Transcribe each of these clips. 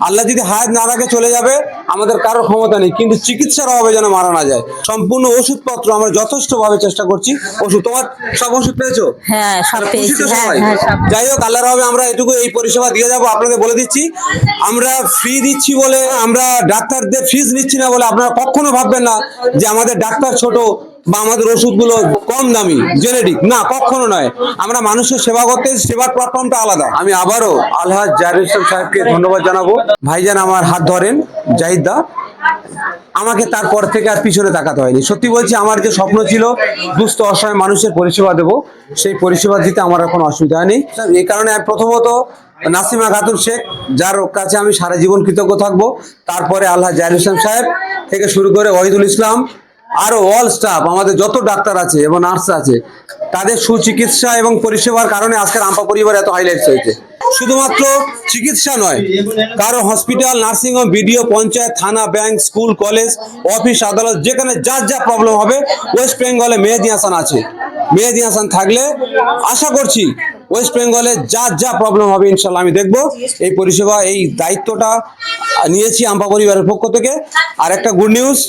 আল্লাহ যদি হায়াত না রাখে চলে যাবে, আমাদের কারো ক্ষমতা নেই, কিন্তু চিকিৎসার অভাবে যেন মারা না যায়। সম্পূর্ণ ওষুধপত্র আমরা যথেষ্ট ভাবে চেষ্টা করছি। ওষুধ তোমার সব ওষুধ পেয়েছো? হ্যাঁ সব খুশি পেয়েছি, তো হ্যাঁ সবাই? হ্যাঁ সব। যাই হোক, আল্লাহর হবে আমরা এটুকু এই পরিষেবা দিয়ে যাবো। আপনাদের বলে দিচ্ছি, আমরা ফ্রি দিচ্ছি বলে, আমরা ডাক্তারদের ফিস নিচ্ছি না বলে আপনারা কখনো ভাববেন না যে আমাদের ডাক্তার ছোট বা আমাদের ওষুধগুলো কম দামি জেনেরিক, না কখনো নয়। আমরা মানুষের সেবা করতে, সেবার প্ল্যাটফর্মটা আলাদা। আমি আবারও আলহাজ জাহিরুল ইসলাম সাহেবকে ধন্যবাদ জানাবো। ভাইজান আমার হাত ধরেন, জাহিদ দা, আমাকে তারপর থেকে আর পিছনে তাকাতে হয়নি। সত্যি বলছি, আমার যে স্বপ্ন ছিল দুস্থ অসহায় মানুষের পরিষেবা দেব, সেই পরিষেবা দিতে আমার এখন অসুবিধা নেই। এই কারণে আমি প্রথমত নাসিমা খাতুন শেখ, যার কাছে আমি সারা জীবন কৃতজ্ঞ থাকবো, তারপরে আল্লাহ জাহিরুল ইসলাম সাহেব থেকে শুরু করে ওয়াহিদুল ইসলাম, আরো অল স্টাফ, আমাদের যত ডাক্তার আছে এবং নার্স আছে, তাদের সুচিকিৎসা এবং পরিষেবার কারণে আজকের আম্পা পরিবার এত হাইলাইটস হয়েছে। শুধুমাত্র চিকিৎসা নয়, কারো হসপিটাল, নার্সিংহোম, বিডিও, পঞ্চায়েত, থানা, ব্যাংক, স্কুল, কলেজ, অফিস, আদালত, যেখানে যার যা প্রবলেম হবে, ওয়েস্ট বেঙ্গলে মেহেদি হাসান আছে। মেহেদি হাসান থাকলে আশা করছি ওয়েস্ট বেঙ্গলে যার যা প্রবলেম হবে ইনশাল্লাহ আমি দেখবো। এই পরিষেবা, এই দায়িত্বটা নিয়েছি আম্পা পরিবারের পক্ষ থেকে। আর একটা গুড নিউজ,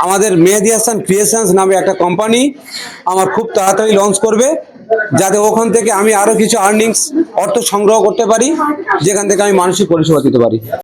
আমাদের মেহেদি হাসান ক্রিয়েশনস নামে একটা কোম্পানি আমার খুব তাড়াতাড়ি লঞ্চ করবে, যাতে ওখান থেকে আমি আরো কিছু আর্নিংস, অর্থ সংগ্রহ করতে পারি, যেখান থেকে আমি মানসিক পরিষেবা দিতে পারি।